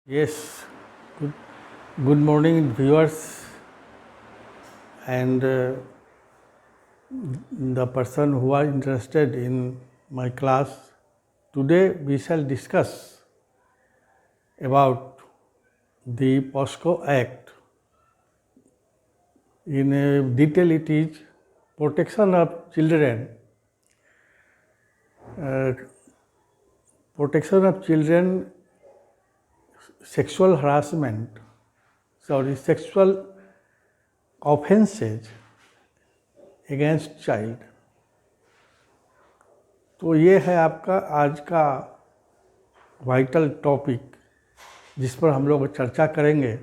Yes, good, good morning, viewers, and the person who are interested in my class. Today we shall discuss about the POSCO Act. In detail, it is protection of children, uh, protection of children, sexual harassment, sexual offenses against child. तो ये है आपका आज का vital topic जिस पर हम लोग चर्चा करेंगे।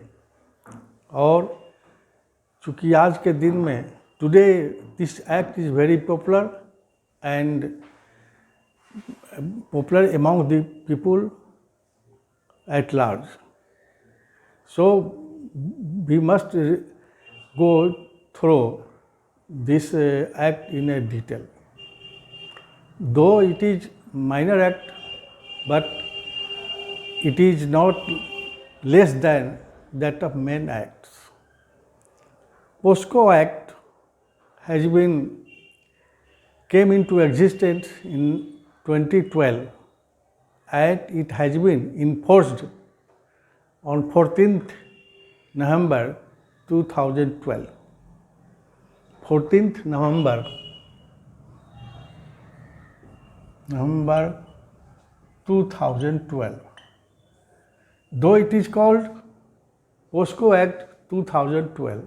और चूँकि आज के दिन में today this act is very popular and popular among the people at large, so we must go through this act in a detail. Though it is minor act, but it is not less than that of main acts. POSCO Act has been came into existence in 2012 and it has been enforced on 14th November 2012. 14th November 2012. Though it is called POSCO Act 2012,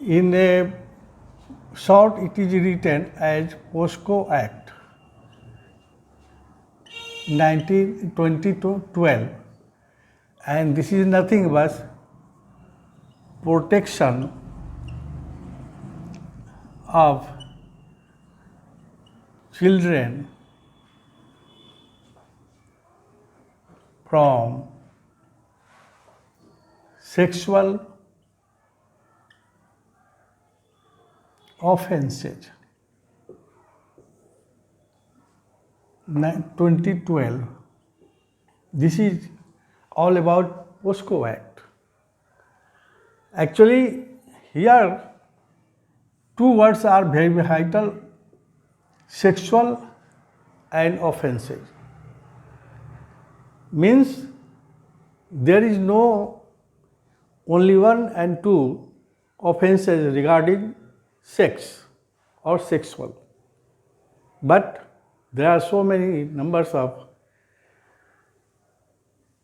in a short it is written as POSCO Act 2012, and this is nothing but protection of children from sexual offenses. 2012. This is all about POSCO Act. Actually, here two words are very vital: sexual and offenses. Means there is no only one and two offenses regarding sex or sexual, but there are so many numbers of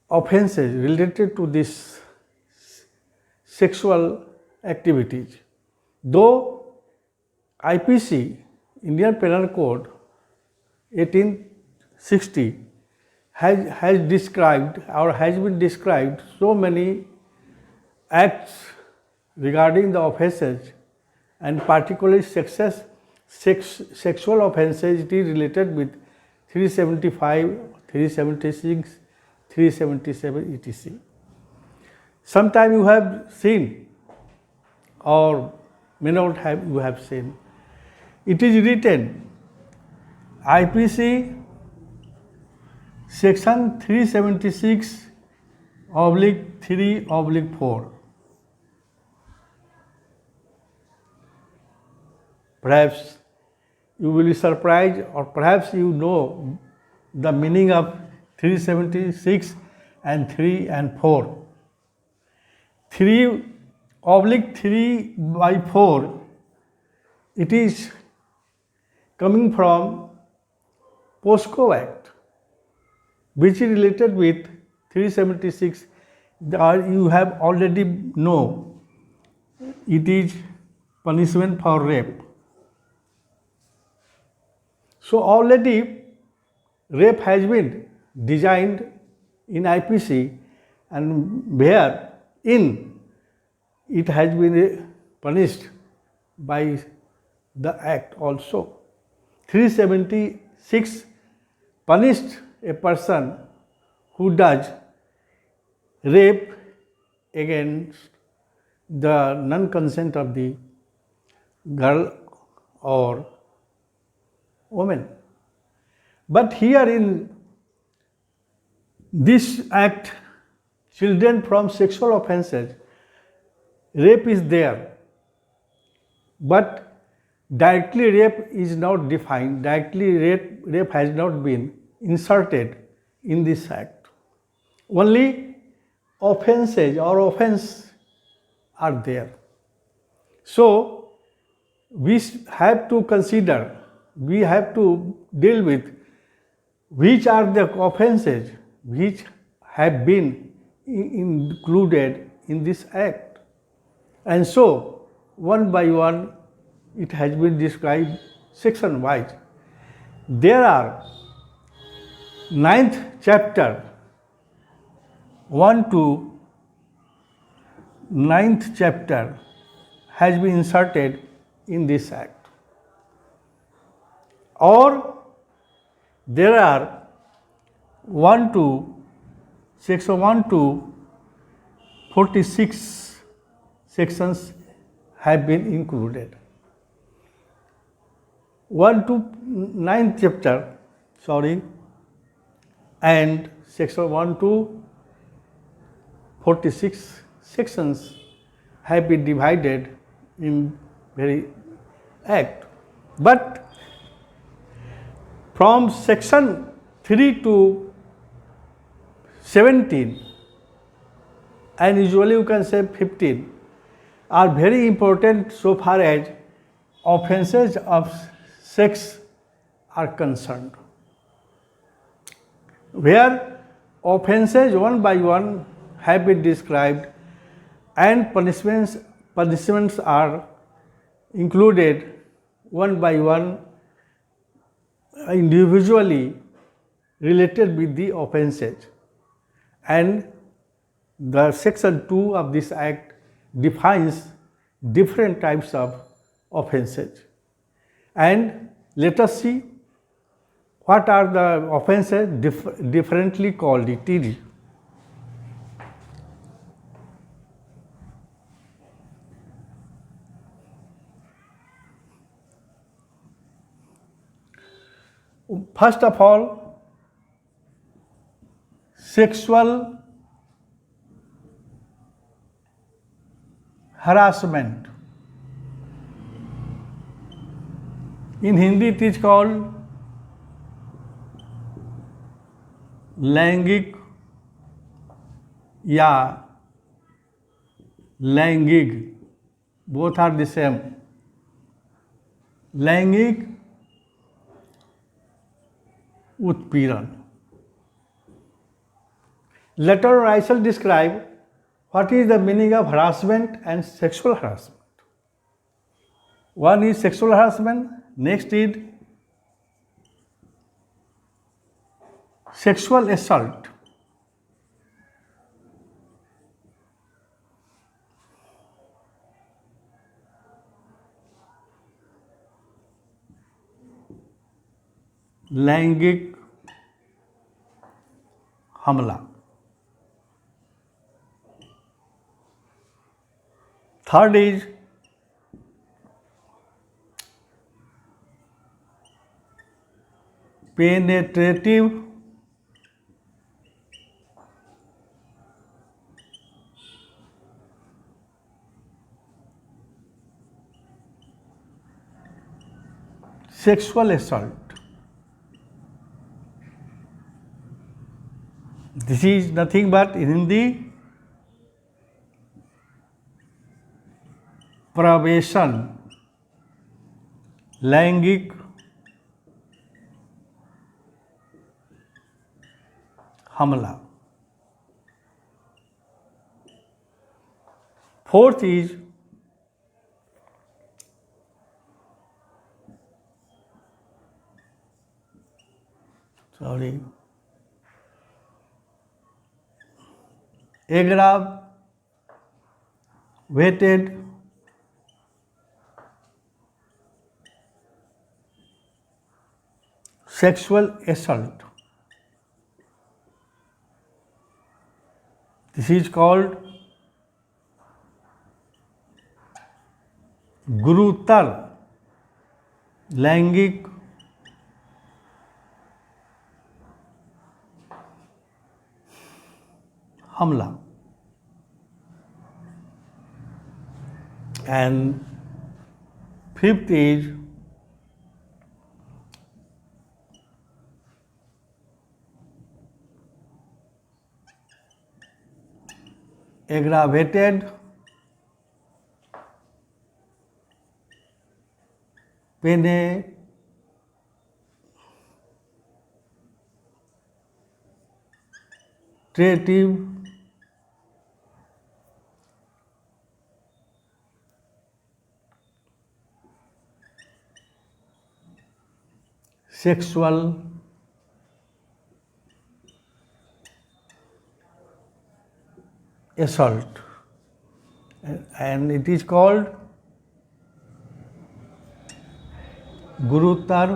offenses related to this sexual activities. Though IPC, Indian Penal Code 1860, has described or has been described so many acts regarding the offenses, and particularly sexual offenses, it is related with 375, 376, 377 etc. Sometime you have seen or may not have you have seen, it is written IPC section 376/3/4. Perhaps you will be surprised, or perhaps you know the meaning of 376 and 3 and 4. 3/3/4, it is coming from POSCO Act, which is related with 376. You have already know it is punishment for rape. So already rape has been designed in IPC, and wherein it has been punished by the act also. 376 punished a person who does rape against the non-consent of the girl or woman. But here in This act children from sexual offenses, rape is there, but directly rape is not defined, directly rape has not been inserted in this act. Only offenses or offense are there. So we have to consider, we have to deal with which are the offenses which have been included in this act. And so, one by one, it has been described section wise. There are 9th chapter, 1 to 9th chapter has been inserted in this act. Or there are 1 to section 1 to 46 sections have been included. 1 to 9th chapter, and section 1 to 46 sections have been divided in very act. But from section 3 to 17, and usually you can say 15, are very important so far as offenses of sex are concerned, where offenses one by one have been described and punishments are included one by one, individually related with the offenses. And the section 2 of this act defines different types of offenses. And let us see what are the offenses differently called TD. First of all, sexual harassment. In Hindi it is called लैंगिक या लैंगिक, both are the same. लैंगिक उत्पीड़न. Later I shall describe what is the meaning of harassment and sexual harassment. One is sexual harassment, next is sexual assault. लैंगिक हमला. Third is penetrative sexual assault. This is nothing but in Hindi प्रवेशन, लैंगिक हमला. Fourth is aggravated sexual assault. This is called गुरुतर लैंगिक हमला. And fifth is aggravated penetrative sexual assault, and it is called गुरुतर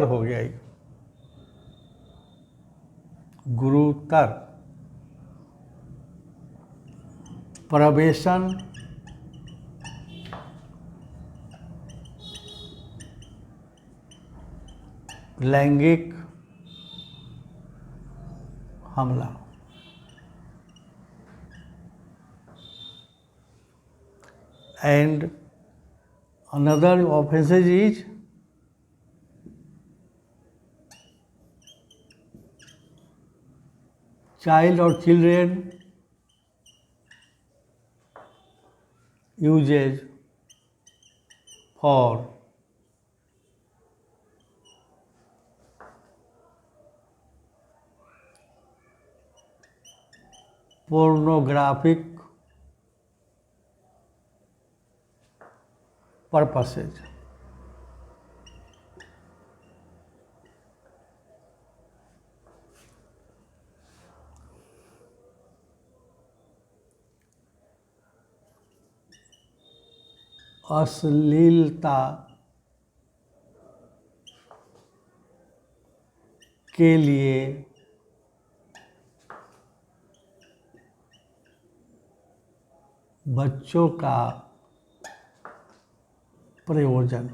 हो गया ये, गुरुतर प्रवेशन लैंगिक हमला. And another offenses is child or children uses for pornographic purposes. अश्लीलता के लिए बच्चों का प्रयोजन.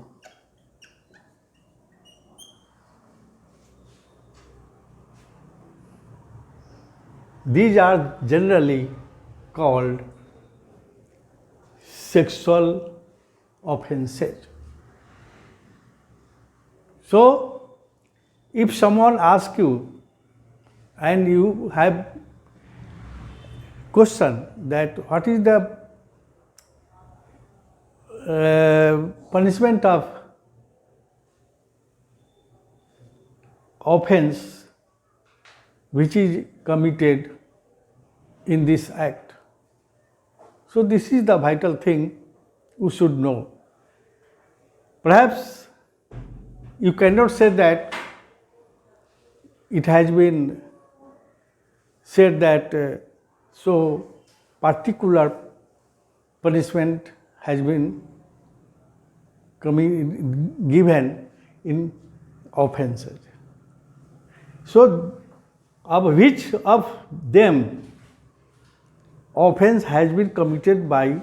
These are generally called sexual offenses. So, if someone asks you and you have question that what is the punishment of offense which is committed in this act. So this is the vital thing you should know. Perhaps you cannot say that it has been said that so particular punishment has been given in offenses. So of which of them offense has been committed by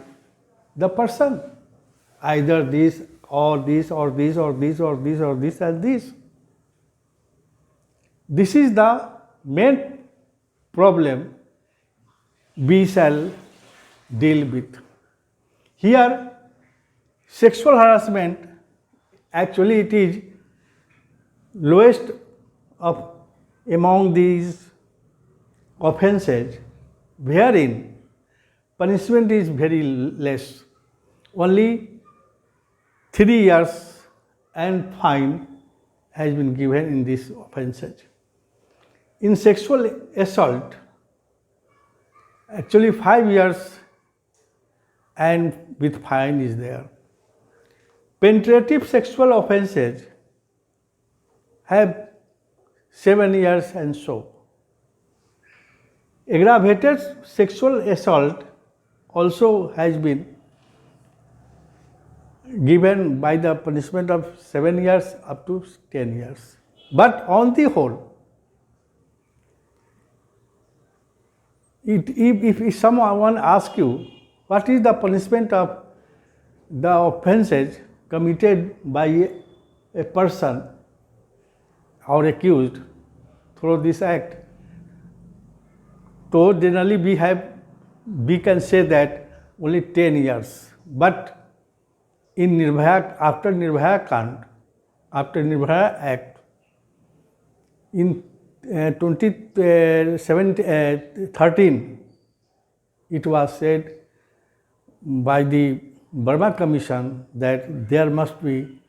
the person, either this or this or this or this or this or this and this. This is the main problem we shall deal with. Here, sexual harassment, actually it is lowest of among these offenses, wherein punishment is very less. Only 3 years and fine has been given in these offenses. In sexual assault, actually 5 years and with fine is there. Penetrative sexual offenses have 7 years and so. Aggravated sexual assault also has been given by the punishment of 7 years up to 10 years. But on the whole, if someone asks you what is the punishment of the offenses committed by a person, or accused through this act. So generally we can say that only 10 years. But in Nirbhaya, after Nirbhaya Kand, after Nirbhaya Act, in 2013, it was said by the Burma Commission that there must be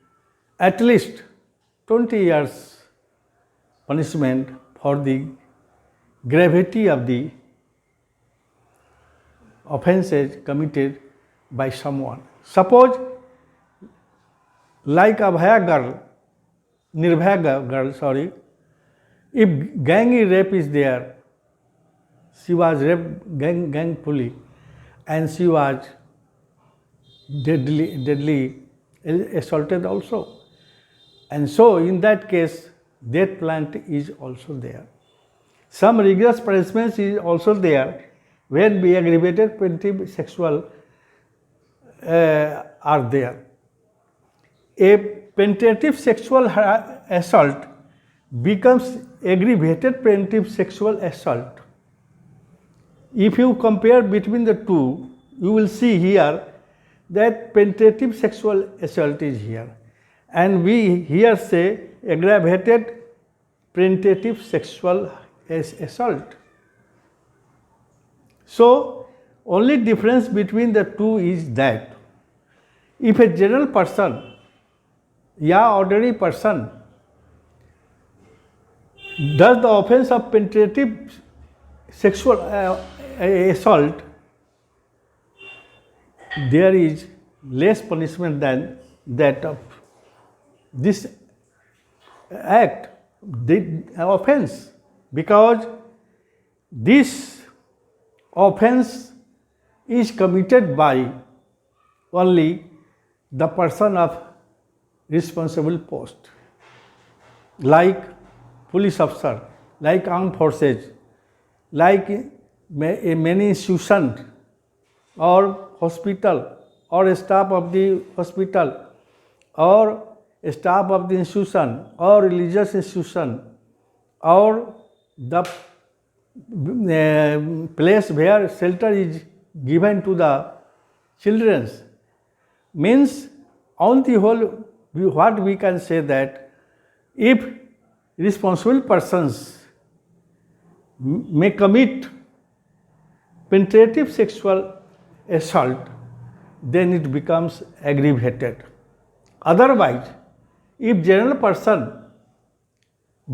at least 20 years punishment for the gravity of the offences committed by someone. Suppose, like Abhaya girl, Nirbhaya girl, sorry, if gang rape is there, she was raped gangfully, and she was deadly assaulted also. And so, in that case, death penalty is also there. Some rigorous punishments is also there when the aggravated preventive sexual are there. A penetrative sexual assault becomes aggravated preventive sexual assault. If you compare between the two, you will see here that penetrative sexual assault is here, and we here say aggravated penetrative sexual assault. So, only difference between the two is that if a general person, ordinary person, does the offense of penetrative sexual assault, there is less punishment than that of this act, the offense, because this offense is committed by only the person of responsible post, like police officer, like armed forces, like many institutions or hospital or staff of the hospital or staff of the institution or religious institution or the place where shelter is given to the children. Means on the whole, what we can say that if responsible persons may commit penetrative sexual assault, then it becomes aggravated. Otherwise, if general person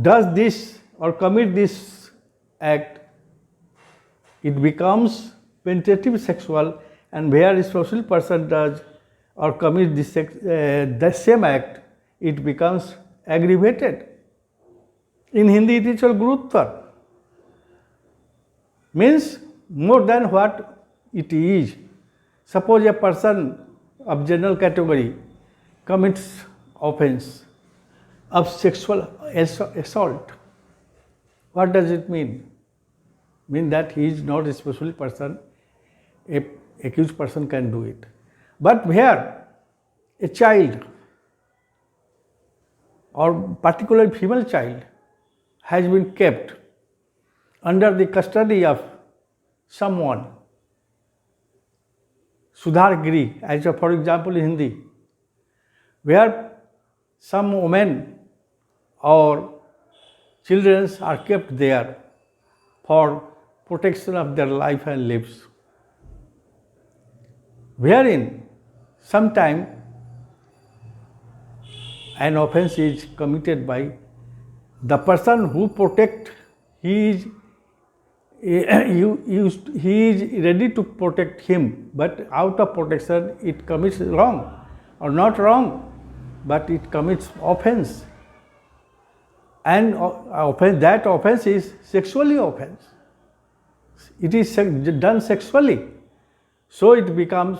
does this or commit this act, it becomes penetrative sexual, and where responsible person does or commit this the same act, it becomes aggravated. In Hindi it is called Guruttar. Means more than what it is. Suppose a person of general category commits offense of sexual assault. What does it mean? Mean that he is not a responsible person, a accused person can do it. But where a child or particularly female child has been kept under the custody of someone, Sudhar Giri, as for example in Hindi, where some women or children are kept there for protection of their life and lives, wherein sometime an offense is committed by the person who protect, he is ready to protect him, but out of protection it commits wrong, or not wrong, but it commits offense, and that offense is sexually offense. It is done sexually, so it becomes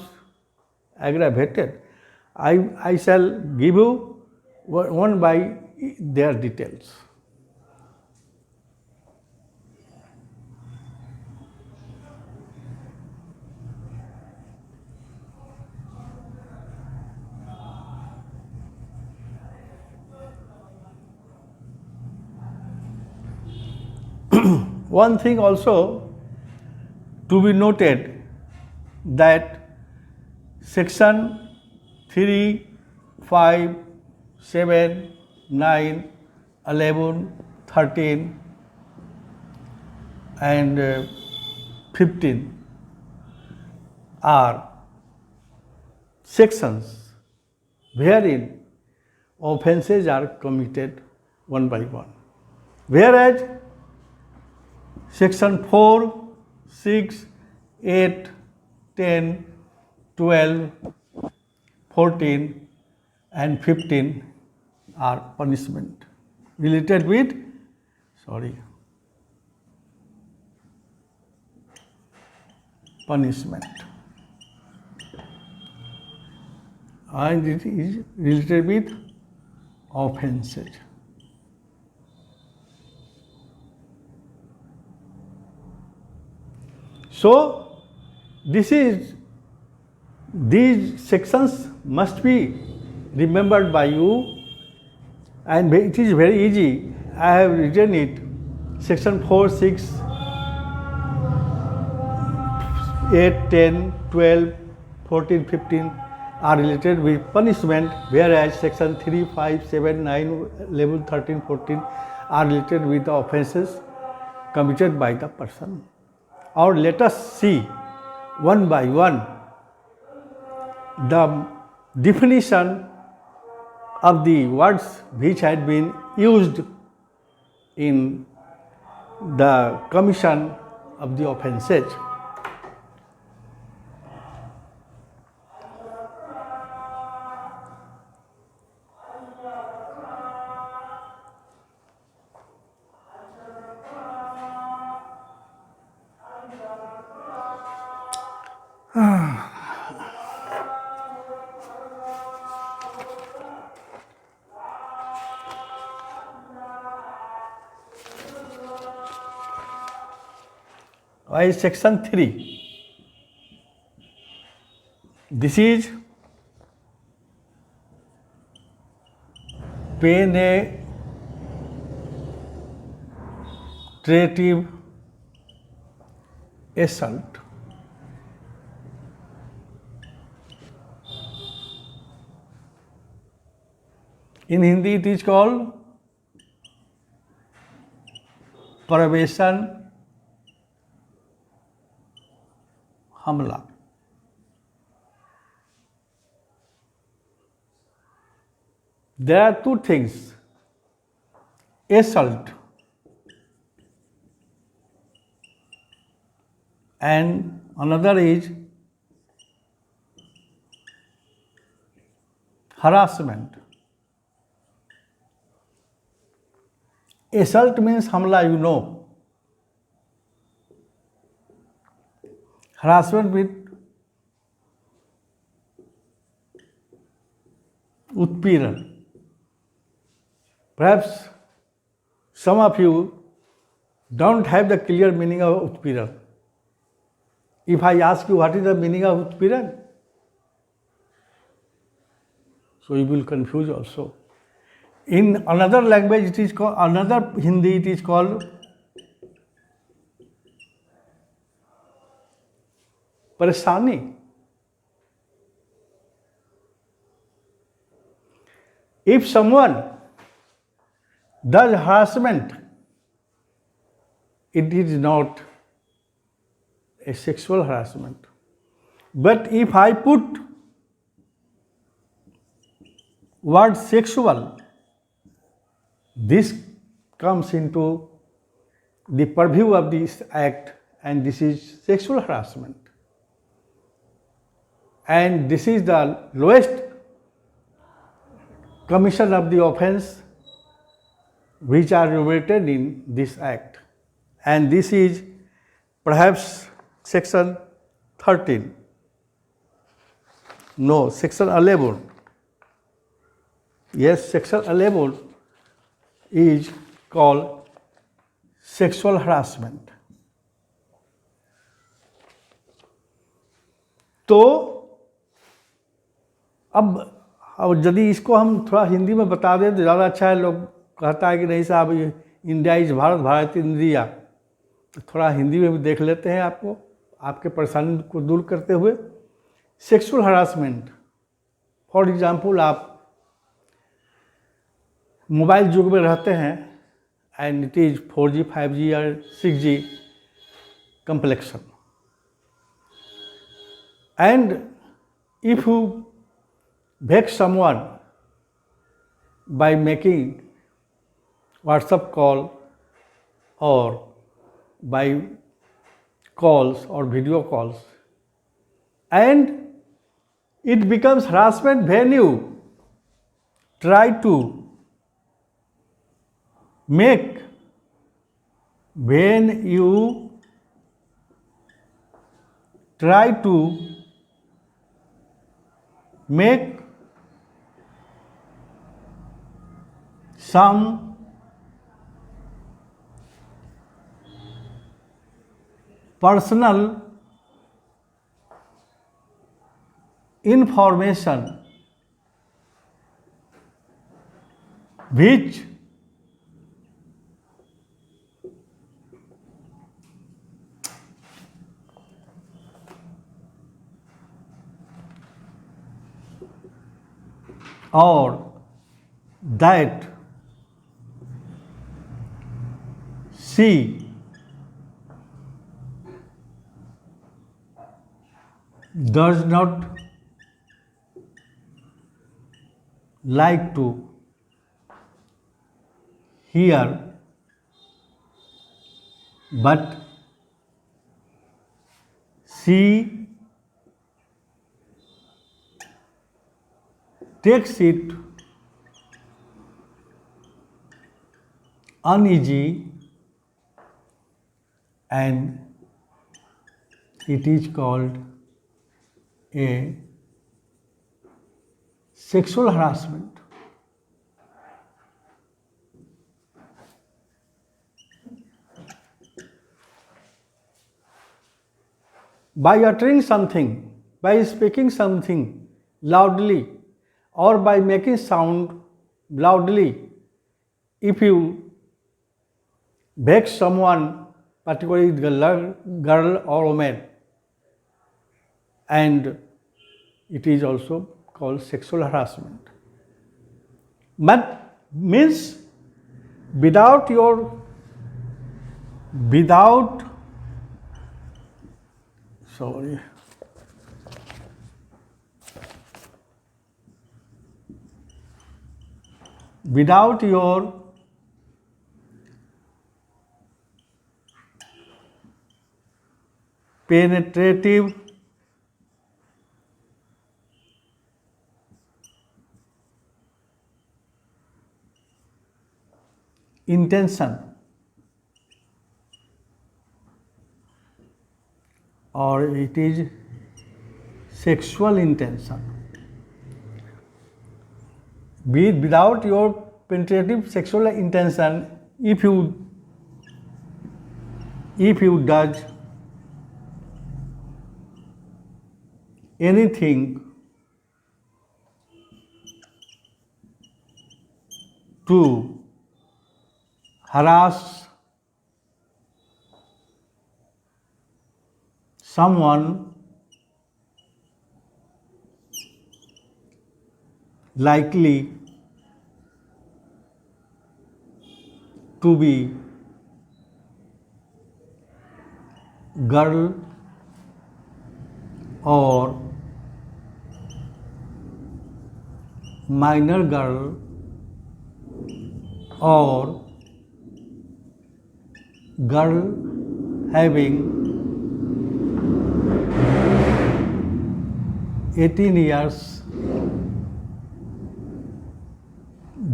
aggravated. I shall give you one by their details. one thing also to be noted that section 3, 5, 7, 9, 11, 13 and 15 are sections wherein offences are committed one by one. Whereas section 4, 6, 8, 10, 12, 14 and 15 are punishment related with, punishment, and it is related with offences. So these sections must be remembered by you, and it is very easy. I have written it. Section 4, 6, 8, 10, 12, 14, 15 are related with punishment, whereas section 3, 5, 7, 9, 11, 13, 14 are related with the offences committed by the person. Or let us see one by one the definition of the words which had been used in the commission of the offences. Why section 3? This is penetrative assault. In Hindi it is called प्रवेशन हमला. There are two things: assault and another is harassment. Assault means हमला, you know. Harassment with utpiran. Perhaps some of you don't have the clear meaning of utpiran. If I ask you what is the meaning of utpiran, so you will confuse also. In another language it is called, another Hindi it is called pareshani. If someone does harassment, it is not a sexual harassment. But if I put word sexual, this comes into the purview of this act, and this is sexual harassment. And this is the lowest commission of the offence which are enumerated in this act. And this is perhaps section 13. No, section 11. Yes, section 11 is called sexual harassment. तो अब यदि इसको हम थोड़ा हिंदी में बता दें तो ज़्यादा अच्छा है. लोग कहता है कि नहीं साहब, ये India is Bharat, Bharat India. थोड़ा हिंदी में भी देख लेते हैं आपको, आपके परेशानी को दूर करते हुए। सेक्सुअल हरासमेंट, फॉर एग्जाम्पल आप मोबाइल युग में रहते हैं and it is 4G 5G और 6G complexion, and if you vex someone by making WhatsApp call or by calls or video calls, and it becomes harassment when you try to make some personal information which or that she does not like to hear, but she takes it uneasy, and it is called a sexual harassment. By uttering something, by speaking something loudly, or by making sound loudly, if you vex someone, particularly girl or woman, and it is also called sexual harassment. But means without your penetrative intention or it is sexual intention. Without your penetrative sexual intention, if you does anything to harass someone, likely to be girl or minor girl or girl having 18 years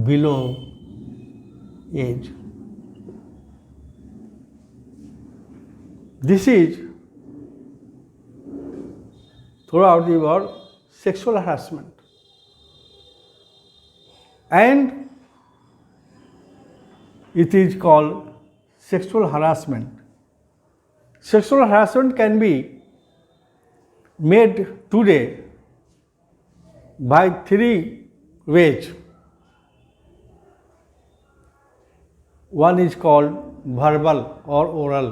below age. This is throughout the world sexual harassment, and it is called sexual harassment. Sexual harassment can be made today by 3 ways. One is called verbal or oral,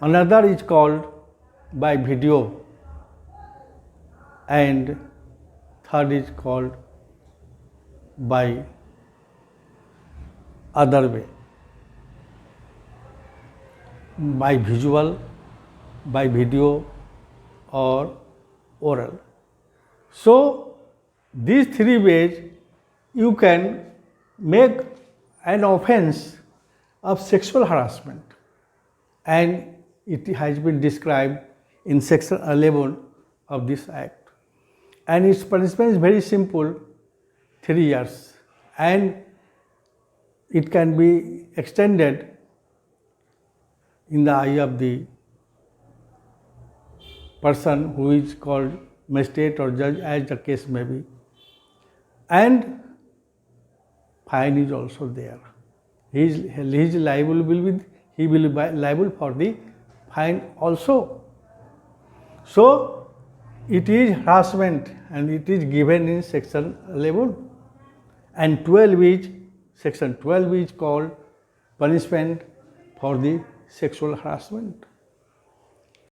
another is called by video, and third is called by other way, by visual, by video, or oral. So these three ways you can make an offense of sexual harassment, and it has been described in section 11 of this act, and its punishment is very simple, 3 years, and it can be extended in the eye of the person who is called magistrate or judge, as the case may be, and fine is also there. He is liable he will be liable for the fine also. So it is harassment, and it is given in section 11, and 12 is section 12 is called punishment for the sexual harassment.